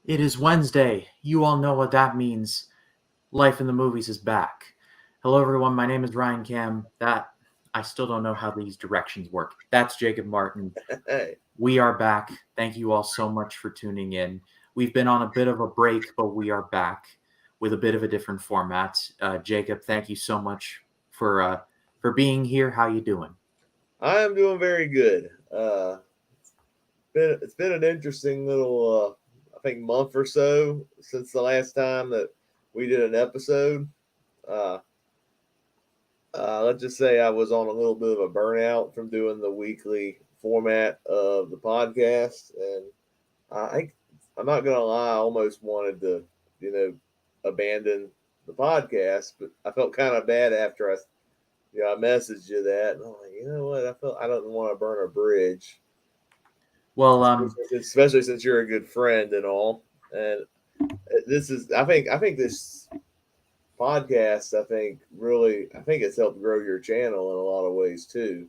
It is Wednesday. You all know what that means. Life in the Movies is back. Hello, everyone. My name is Ryan Cam. I still don't know how these directions work. That's Jacob Martin. Hey, We are back. Thank you all so much for tuning in. We've been on a bit of a break, but we are back with a bit of a different format. Jacob, thank you so much for being here. How you doing? I am doing very good. It's been an interesting little, I think, month or so since the last time that we did an episode. Uh, let's just say I was on a little bit of a burnout from doing the weekly format of the podcast, and I, I'm not gonna lie, I almost wanted to, you know, abandon the podcast, but I felt kind of bad after I messaged you that, and I'm like, you know what, I don't want to burn a bridge. Well, Especially since you're a good friend and all. And this is, I think this podcast, I think it's helped grow your channel in a lot of ways too.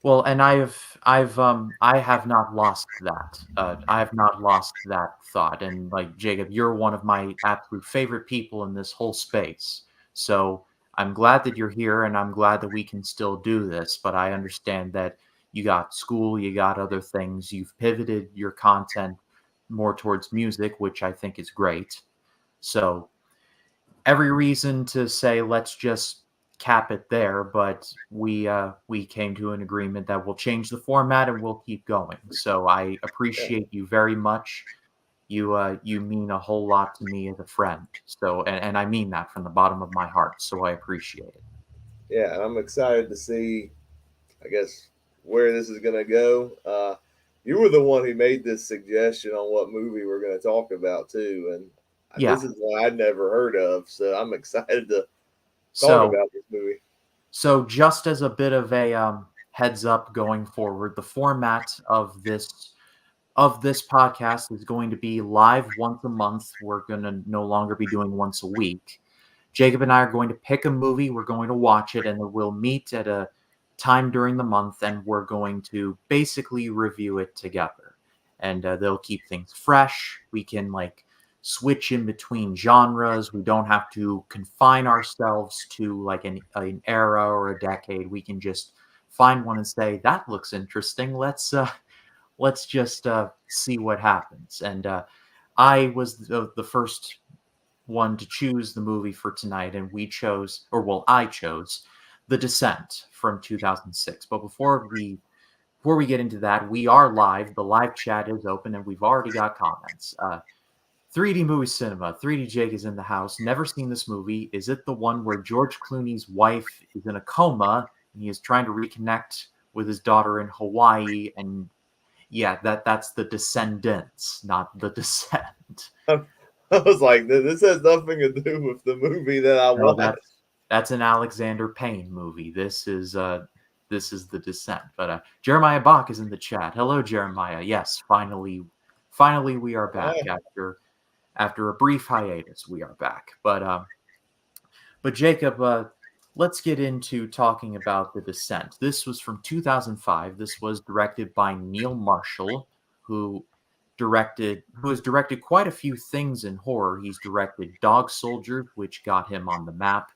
and I have not lost that. I have not lost that thought. And like Jacob, you're one of my absolute favorite people in this whole space. So I'm glad that you're here, and I'm glad that we can still do this. But I understand that you got school, you got other things. You've pivoted your content more towards music, which I think is great. So every reason to say let's just cap it there, but we came to an agreement that we'll change the format and we'll keep going. So I Yeah, appreciate you very much. You mean a whole lot to me as a friend. So and I mean that from the bottom of my heart. So I appreciate it. yeah, and I'm excited to see, I guess, where this is gonna go. You were the one who made this suggestion on what movie we're gonna talk about too, and Yeah. this is one I'd never heard of, so I'm excited to talk So about this movie. so just as a bit of a heads up going forward, the format of this podcast is going to be live once a month. We're going to no longer be doing once a week. Jacob and I are going to pick a movie, we're going to watch it, and then we'll meet at a time during the month and we're going to basically review it together. And they'll keep things fresh. We can like switch in between genres. We don't have to confine ourselves to like an era or a decade. We can just find one and say that looks interesting. Let's just see what happens. And I was the first one to choose the movie for tonight, and I chose The Descent from 2006. But before we get into that, we are live. The live chat is open, and we've already got comments. 3D movie cinema. 3D Jake is in the house. Never seen this movie. Is it the one where George Clooney's wife is in a coma and he is trying to reconnect with his daughter in Hawaii? And yeah, that's the Descendants, not the Descent. I was like, this has nothing to do with the movie that I No, watched. that's an Alexander Payne movie. This is the Descent. But Jeremiah Bach is in the chat. Hello, Jeremiah. Yes, finally we are back after a brief hiatus. We are back. But Jacob, let's get into talking about The Descent. This was from 2005. This was directed by Neil Marshall, who who has directed quite a few things in horror. He's directed Dog Soldiers, which got him on the map.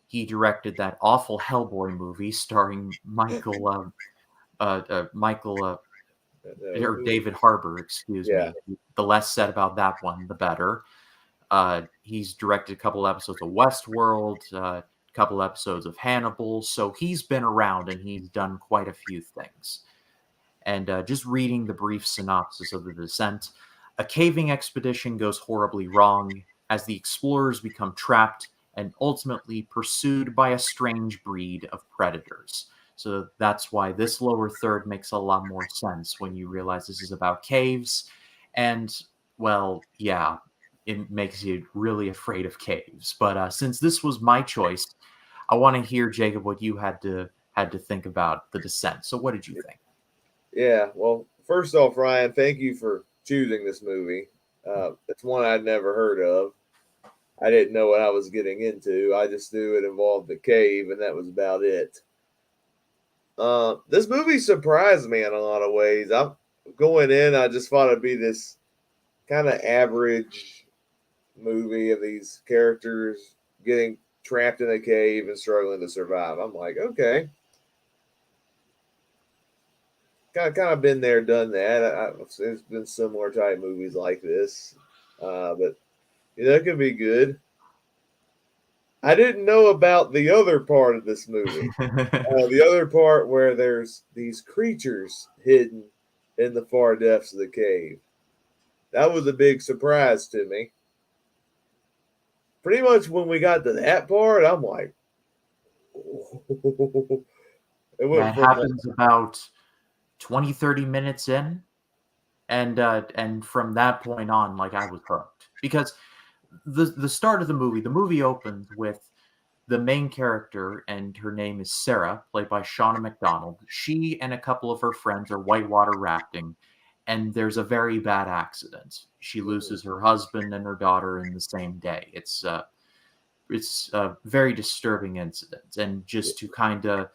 He directed that awful Hellboy movie starring Michael or David Harbour, excuse Yeah, me. The less said about that one, the better. He's directed a couple episodes of Westworld, a couple episodes of Hannibal, so he's been around and he's done quite a few things. And just reading the brief synopsis of The Descent, a caving expedition goes horribly wrong as the explorers become trapped and ultimately pursued by a strange breed of predators. So that's why this lower third makes a lot more sense when you realize this is about caves. And, well, yeah, it makes you really afraid of caves. But since this was my choice, I want to hear, Jacob, what you had to think about The Descent. So what did you think? yeah. Well, first off, Ryan, thank you for choosing this movie. It's one I'd never heard of. I didn't know what I was getting into. I just knew it involved a cave, and that was about it. This movie surprised me in a lot of ways. I'm going in. I just thought it'd be this kind of average movie of these characters getting trapped in a cave and struggling to survive. I'm like, okay, kind of been there, done that. It's been similar type movies like this, but it could be good. I didn't know about the other part of this movie. The other part where there's these creatures hidden in the far depths of the cave. That was a big surprise to me. Pretty much when we got to that part, I'm like, it Yeah, went it from happens about 20, 30 minutes in, and from that point on, like, I was hooked. Because the start of the movie opens with the main character, and her name is Sarah, played by Shauna McDonald. She and a couple of her friends are whitewater rafting, and there's a very bad accident. She loses her husband and her daughter in the same day. It's a very disturbing incident, and just to kind of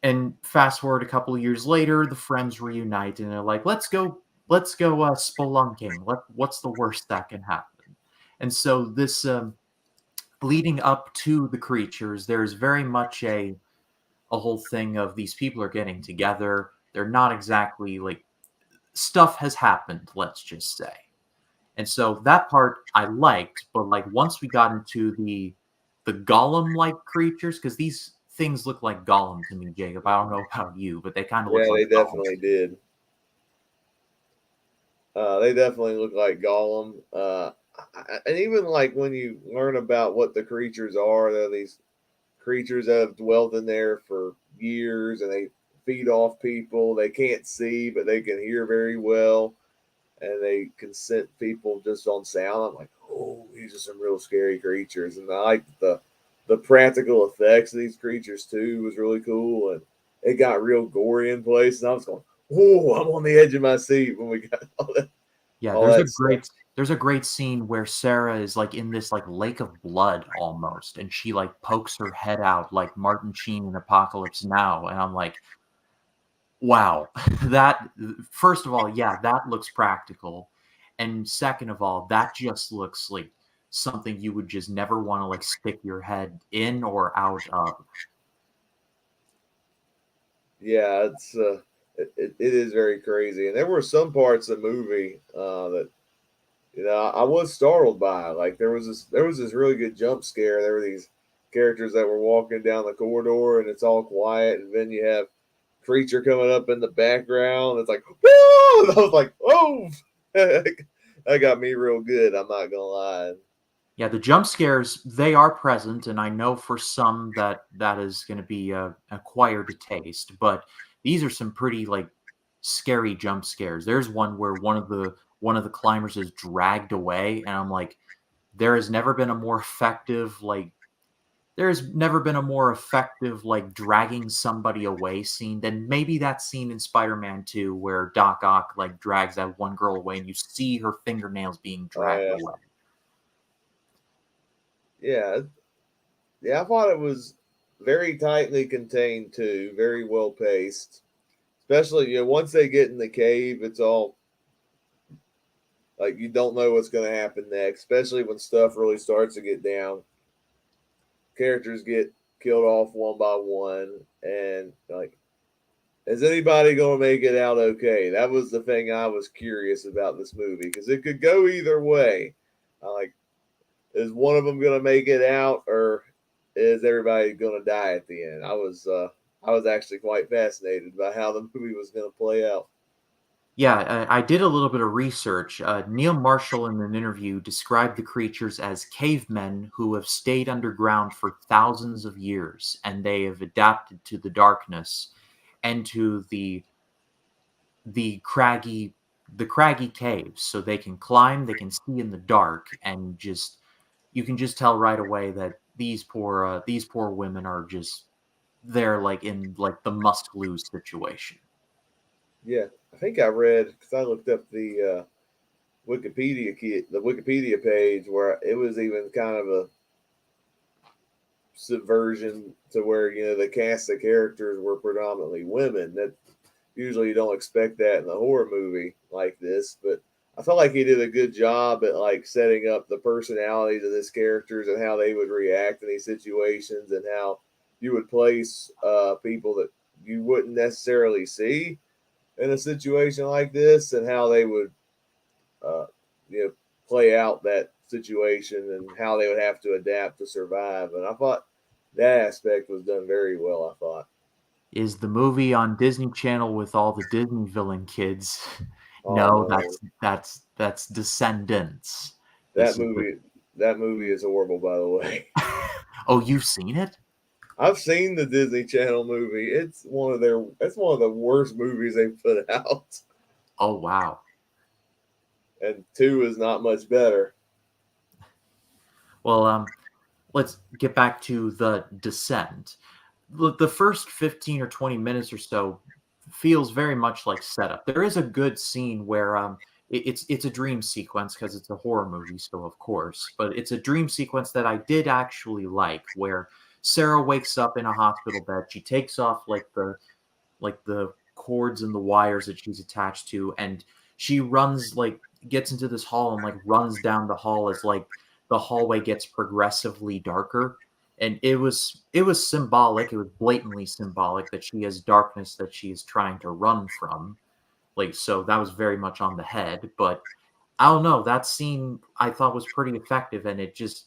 and fast forward a couple of years later, the friends reunite and they're like, let's go spelunking. What's the worst that can happen? And so this leading up to the creatures, there's very much a whole thing of these people are getting together. They're not exactly like, stuff has happened, let's just say. And so that part I liked, but like once we got into the golem like creatures, because these things look like Gollum to me, Jacob. I don't know about you, but they kind of look yeah, like they Gollum. definitely did. They definitely look like Gollum. And even like when you learn about what the creatures are, they're these creatures that have dwelt in there for years and they feed off people. They can't see, but they can hear very well. And they can scent people just on sound. I'm like, oh, these are some real scary creatures. And I like the practical effects of these creatures too was really cool. And it got real gory in place. And I was going, oh, I'm on the edge of my seat when we got Yeah, all that stuff. there's a great scene where Sarah is like in this like lake of blood almost, and she like pokes her head out like Martin Sheen in Apocalypse Now, and I'm like, wow, that first of all, yeah, that looks practical, and second of all, that just looks like something you would just never want to like stick your head in or out of. Yeah, it is very crazy. And there were some parts of the movie that I was startled by. Like there was this really good jump scare. There were these characters that were walking down the corridor and it's all quiet, and then you have creature coming up in the background. It's like, whoa! And I was like, oh, that got me real good. I'm not gonna lie. Yeah, the jump scares, they are present, and I know for some that that is going to be acquired taste, but these are some pretty like scary jump scares. There's one where one of the climbers is dragged away, and I'm like, there has never been a more effective like there's never been a more effective like dragging somebody away scene than maybe that scene in Spider-Man 2 where Doc Ock like drags that one girl away and you see her fingernails being Oh dragged away. yeah, yeah. I thought it was very tightly contained too, very well paced. Especially once they get in the cave, it's all like you don't know what's going to happen next. Especially when stuff really starts to get down, characters get killed off one by one, and like, is anybody going to make it out okay? That was the thing I was curious about this movie because it could go either way. Like, is one of them going to make it out, or is everybody going to die at the end? I was actually quite fascinated by how the movie was going to play out. Yeah, I did a little bit of research. Neil Marshall, in an interview, described the creatures as cavemen who have stayed underground for thousands of years, and they have adapted to the darkness and to the craggy the craggy caves, so they can climb, they can see in the dark, and just you can just tell right away that these poor women are just they're like in like the must lose situation. Yeah, I think I read because I looked up the the Wikipedia page where it was even kind of a subversion to where the cast of characters were predominantly women. That usually you don't expect that in a horror movie like this, but I felt like he did a good job at like setting up the personalities of his characters and how they would react in these situations and how you would place people that you wouldn't necessarily see in a situation like this and how they would uh, you know play out that situation and how they would have to adapt to survive. And I thought that aspect was done very well. I thought. Is the movie on Disney Channel with all the Disney villain kids? Oh No, no, that's Descendants. that This is the movie that movie is horrible. By the way, Oh, you've seen it? I've seen the Disney Channel movie. It's one of the worst movies they've put out, Oh, wow. and two is not much better. Well, let's get back to The Descent. The first 15 or 20 minutes or so feels very much like setup. There is a good scene where it's a dream sequence because it's a horror movie, so of course, but it's a dream sequence that I did actually like, where Sarah wakes up in a hospital bed. She takes off like the cords and the wires that she's attached to, and she runs, like, gets into this hall and like runs down the hall as like the hallway gets progressively darker. And it was symbolic, it was blatantly symbolic that she has darkness that she is trying to run from. Like, so that was very much on the head. But I don't know, that scene I thought was pretty effective, and it just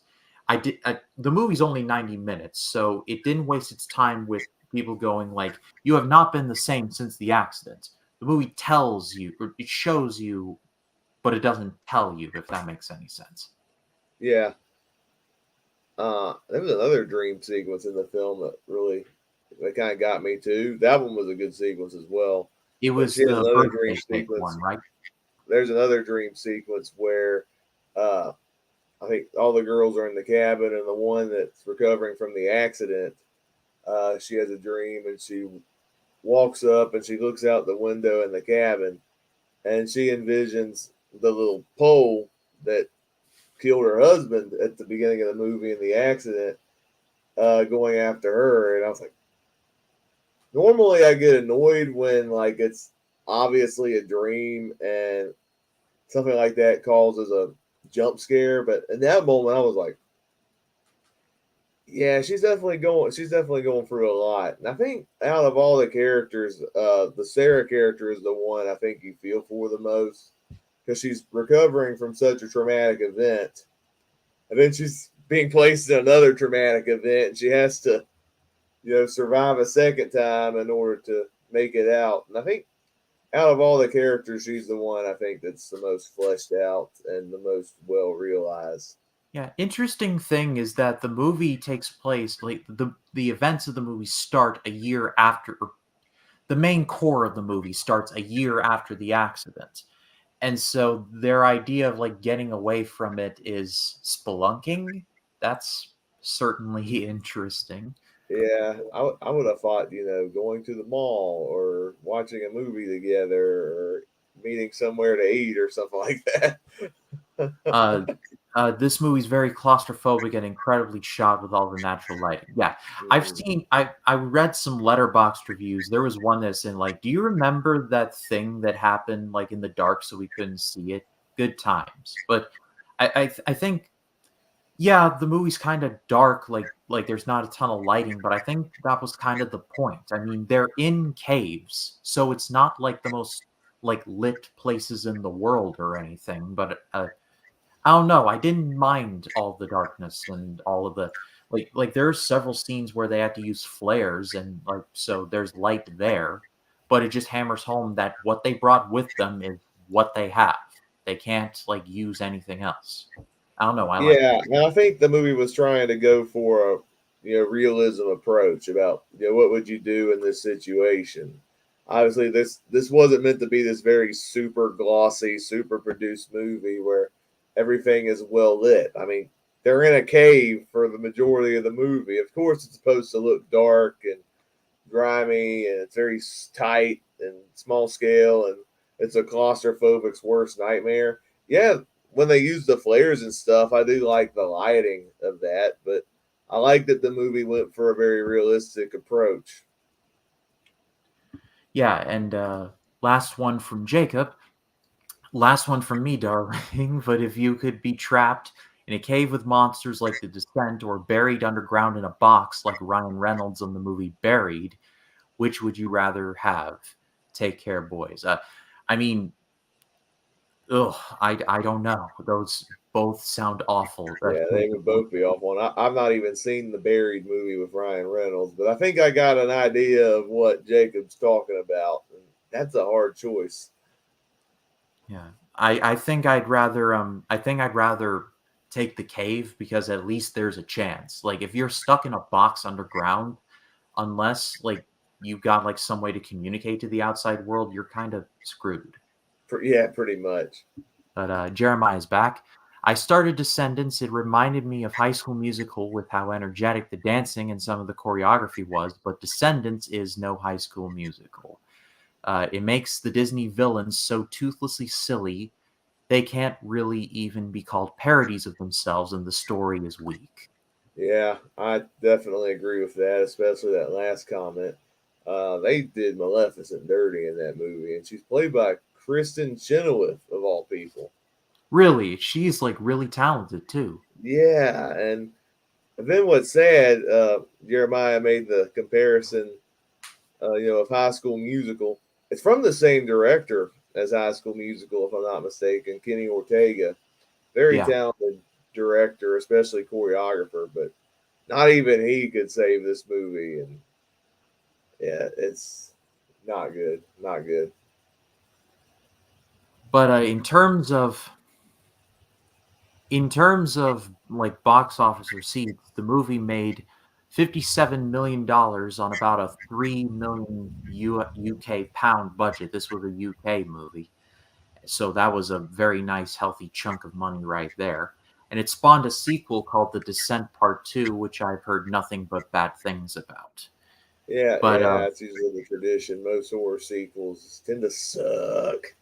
the movie's only 90 minutes, so it didn't waste its time with people going like, "You have not been the same since the accident." The movie tells you, or it shows you, but it doesn't tell you, if that makes any sense. Yeah, there was another dream sequence in the film that kind of got me too. That one was a good sequence as well. It But she was has the another birthday dream cake sequence. one, right? There's another dream sequence where uh, I think all the girls are in the cabin, and the one that's recovering from the accident, she has a dream, and she walks up and she looks out the window in the cabin, and she envisions the little pole that killed her husband at the beginning of the movie in the accident, going after her. And I was like, normally I get annoyed when like it's obviously a dream and something like that causes a jump scare, but in that moment I was like, yeah, she's definitely going through a lot. And I think out of all the characters, the Sarah character is the one I think you feel for the most because she's recovering from such a traumatic event, and then she's being placed in another traumatic event, and she has to, survive a second time in order to make it out. And I think out of all the characters, she's the one I think that's the most fleshed out and the most well realized. Yeah, interesting thing is that the movie takes place, like, the events of the movie start a year after, or the main core of the movie starts a year after the accident. And so their idea of like getting away from it is spelunking. That's certainly interesting. Yeah, I would have thought, going to the mall or watching a movie together or meeting somewhere to eat or something like that. Uh, this movie's very claustrophobic and incredibly shot with all the natural lighting. Yeah, Mm. I read some letterboxed reviews. There was one that's in like, do you remember that thing that happened like in the dark so we couldn't see it? Good times. But I think, yeah, the movie's kind of dark, like there's not a ton of lighting, but I think that was kind of the point. I mean, they're in caves, so it's not like the most like lit places in the world or anything, but I don't know. I didn't mind all the darkness and all of the like there are several scenes where they had to use flares and like so there's light there, but it just hammers home that what they brought with them is what they have. They can't like use anything else. I don't know. I like Yeah, and I think the movie was trying to go for a realism approach about what would you do in this situation. Obviously, this wasn't meant to be this very super glossy, super produced movie where everything is well lit. I mean, they're in a cave for the majority of the movie. Of course, it's supposed to look dark and grimy, and it's very tight and small scale, and it's a claustrophobic's worst nightmare. Yeah, when they use the flares and stuff, I do like the lighting of that, but I like that the movie went for a very realistic approach. Yeah, and last one from Jacob. Last one from me, darling. But if you could be trapped in a cave with monsters like The Descent or buried underground in a box like Ryan Reynolds on the movie Buried, which would you rather have? Take care, boys. I mean, ugh, I don't know. Those both sound awful. Yeah, Take they would both be awful. And I've not even seen the Buried movie with Ryan Reynolds, but I think I got an idea of what Jacob's talking about. And that's a hard choice. Yeah. I think I'd rather take the cave because at least there's a chance. Like if you're stuck in a box underground, unless like you've got like some way to communicate to the outside world, you're kind of screwed. Yeah, pretty much. But Jeremiah's back. I started Descendants. It reminded me of High School Musical with how energetic the dancing and some of the choreography was, but Descendants is no High School Musical. It makes the Disney villains so toothlessly silly they can't really even be called parodies of themselves, and the story is weak. Yeah, I definitely agree with that, especially that last comment. They did Maleficent dirty in that movie, and she's played by Kristen Chenoweth of all people. Really, she's like really talented too. Yeah, and then what's sad, Jeremiah made the comparison, of High School Musical. It's from the same director as High School Musical, if I'm not mistaken, Kenny Ortega. Very Yeah, talented director, especially choreographer, but not even he could save this movie. And yeah, it's not good. Not good. but in terms of like box office receipts, the movie made $57 million on about a 3 million UK pound budget. This was a UK movie, so that was a very nice, healthy chunk of money right there. And it spawned a sequel called The Descent Part Two, which I've heard nothing but bad things about. Yeah, But yeah, it's usually the tradition. Most horror sequels tend to suck.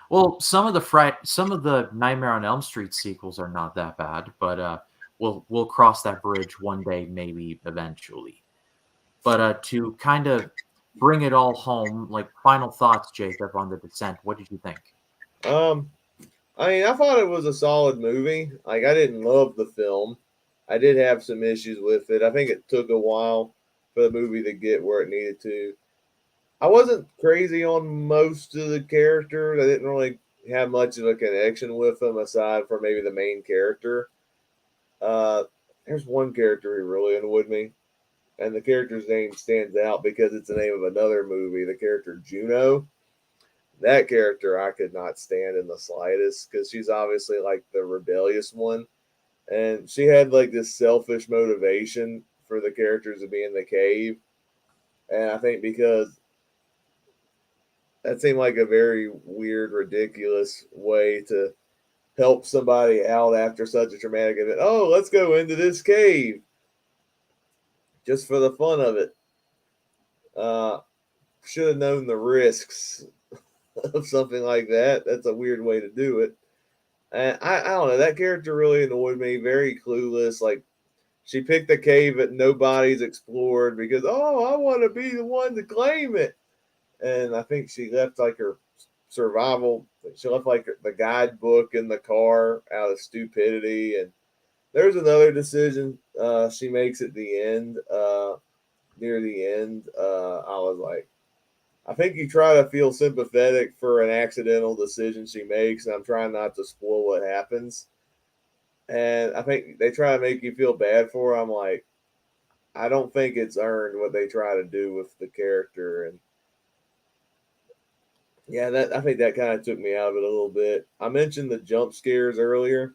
well, some of the Nightmare on Elm Street sequels are not that bad, but we'll cross that bridge one day, maybe eventually. But to kind of bring it all home, like final thoughts, Jacob, on The Descent. What did you think? Um, I mean, I thought it was a solid movie. Like, I didn't love the film. I did have some issues with it. I think it took a while for the movie to get where it needed to. I wasn't crazy on most of the characters. I didn't really have much of a connection with them aside from maybe the main character. Uh, there's one character who really annoyed me, and the character's name stands out because it's the name of another movie. The character Juno. That character I could not stand in the slightest because she's obviously like the rebellious one, and she had like this selfish motivation for the characters to be in the cave. And I think because that seemed like a very weird, ridiculous way to help somebody out after such a traumatic event. Oh, let's go into this cave just for the fun of it. Uh, should have known the risks of something like that. That's a weird way to do it. And I don't know. That character really annoyed me. Very clueless. Like she picked a cave that nobody's explored because I want to be the one to claim it. And I think she left like her survival. She left like the guidebook in the car out of stupidity. And there's another decision she makes at the end. Near the end, I was like, I think you try to feel sympathetic for an accidental decision she makes, and I'm trying not to spoil what happens. And I think they try to make you feel bad for her. I'm like, I don't think it's earned what they try to do with the character, and yeah, that I think that kind of took me out of it a little bit. I mentioned the jump scares earlier.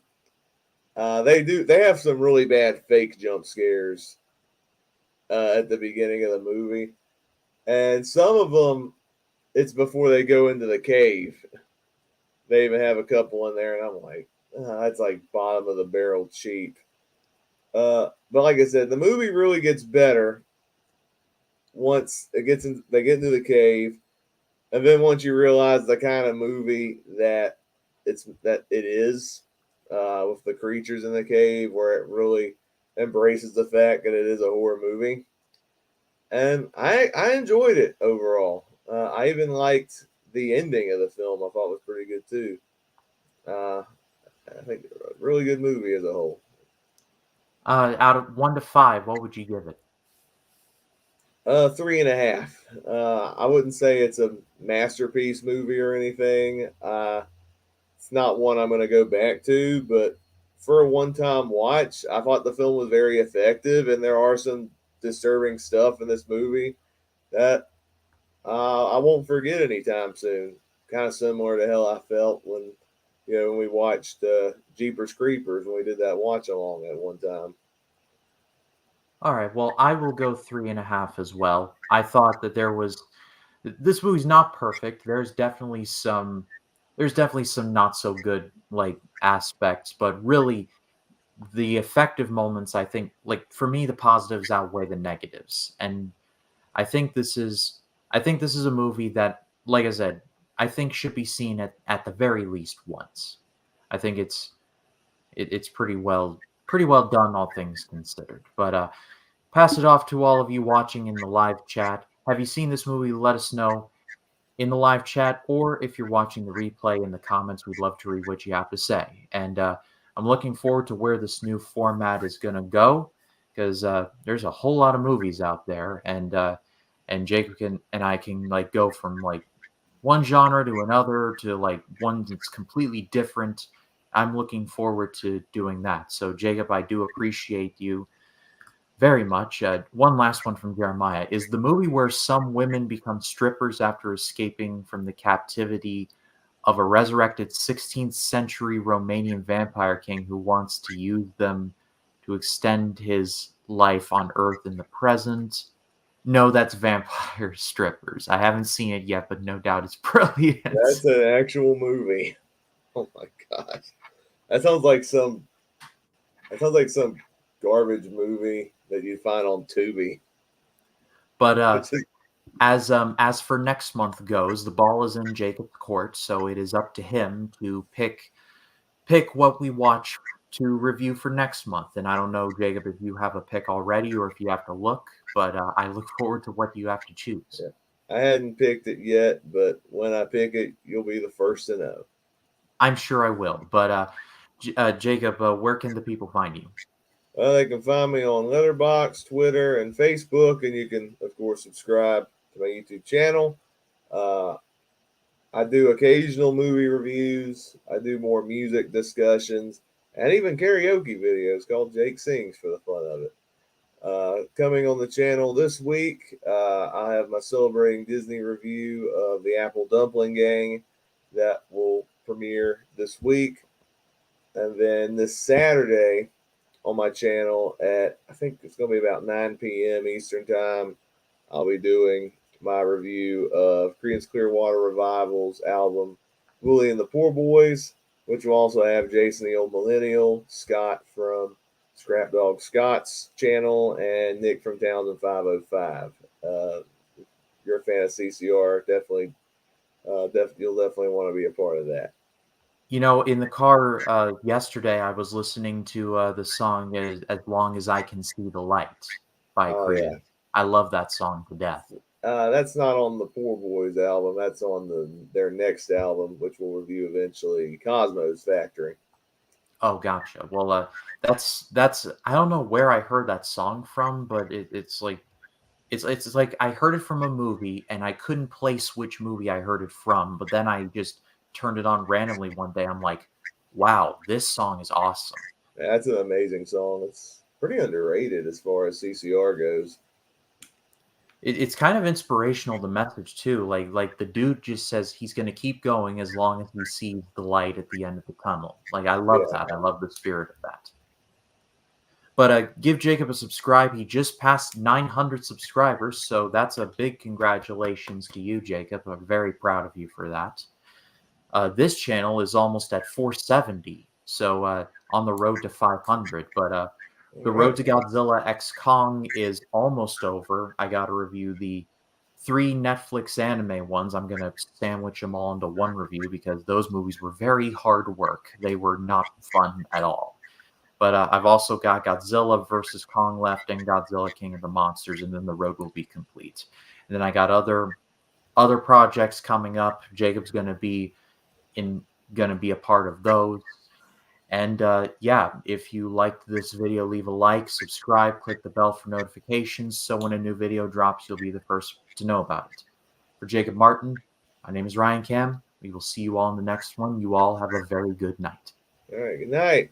They have some really bad fake jump scares at the beginning of the movie, and some of them it's before they go into the cave. They even have a couple in there, and I'm like, that's like bottom of the barrel cheap. But like I said, the movie really gets better once it gets in. They get into the cave, and then once you realize the kind of movie that it is, with the creatures in the cave, where it really embraces the fact that it is a horror movie, and I enjoyed it overall. I even liked the ending of the film I thought was pretty good too. Uh, I think a really good movie as a whole. Out of 1 to 5, what would you give it? 3.5. I wouldn't say it's a masterpiece movie or anything. It's not one I'm going to go back to, but for a one-time watch, I thought the film was very effective, and there are some disturbing stuff in this movie that I won't forget anytime soon. Kind of similar to how I felt when we watched Jeepers Creepers when we did that watch along at one time. All right, well, I will go 3.5 as well. I thought that this movie's not perfect. There's definitely some not so good like aspects, but really the effective moments, I think, like for me, the positives outweigh the negatives. And I think this is I think this is a movie that, like I said, I think should be seen at the very least once. I think it's pretty well done, all things considered. But pass it off to all of you watching in the live chat. Have you seen this movie? Let us know in the live chat, or if you're watching the replay in the comments, we'd love to read what you have to say. And I'm looking forward to where this new format is going to go, because there's a whole lot of movies out there, and Jacob and I can like go from like one genre to another to like one that's completely different. I'm looking forward to doing that. So Jacob, I do appreciate you very much. One last one from Jeremiah. Is the movie where some women become strippers after escaping from the captivity of a resurrected 16th century Romanian vampire king who wants to use them to extend his life on Earth in the present? No, that's Vampire Strippers. I haven't seen it yet, but no doubt it's brilliant. That's an actual movie. Oh my gosh, that sounds like some. That sounds like some garbage movie that you find on Tubi. But as for next month goes, the ball is in Jacob's court, so it is up to him to pick what we watch to review for next month. And I don't know, Jacob, if you have a pick already or if you have to look, but I look forward to what you have to choose. Yeah. I hadn't picked it yet, but when I pick it, you'll be the first to know. I'm sure I will. But Jacob, where can the people find you? Well, they can find me on Letterboxd, Twitter, and Facebook, and you can, of course, subscribe to my YouTube channel. Uh, I do occasional movie reviews. I do more music discussions, and even karaoke videos called Jake Sings for the fun of it. Coming on the channel this week, I have my Celebrating Disney review of the Apple Dumpling Gang that will premiere this week. And then this Saturday on my channel at, I think it's going to be about 9 p.m. Eastern Time, I'll be doing my review of Creedence Clearwater Revival's album, Willie and the Poor Boys, which will also have Jason the Old Millennial, Scott from Scrap Dog Scott's channel, and Nick from Townsend 505. You're a fan of CCR, you'll definitely want to be a part of that. In the car yesterday, I was listening to the song "As Long as I Can See the Light" by Creed. Yeah. I love that song to death. That's not on the Poor Boys album. That's on their next album, which we'll review eventually, Cosmo's Factory. Oh, gotcha. Well, that's I don't know where I heard that song from, but it's like I heard it from a movie, and I couldn't place which movie I heard it from. But then I just turned it on randomly one day. I'm like, wow, this song is awesome. That's an amazing song. It's pretty underrated as far as CCR goes. It's kind of inspirational, the message too. Like the dude just says he's going to keep going as long as he sees the light at the end of the tunnel. Like I love that. I love the spirit of that. But give Jacob a subscribe. He just passed 900 subscribers, so that's a big congratulations to you, Jacob. I'm very proud of you for that. This channel is almost at 470, so on the road to 500. But the road to Godzilla X Kong is almost over. I got to review the 3 Netflix anime ones. I'm going to sandwich them all into one review because those movies were very hard work. They were not fun at all. But I've also got Godzilla vs. Kong left and Godzilla King of the Monsters, and then the road will be complete. And then I got other other projects coming up. Jacob's going to be a part of those. And yeah, if you liked this video, leave a like, subscribe, click the bell for notifications, so when a new video drops, you'll be the first to know about it. For Jacob Martin, my name is Ryan Cam. We will see you all in the next one. You all have a very good night. All right. Good night.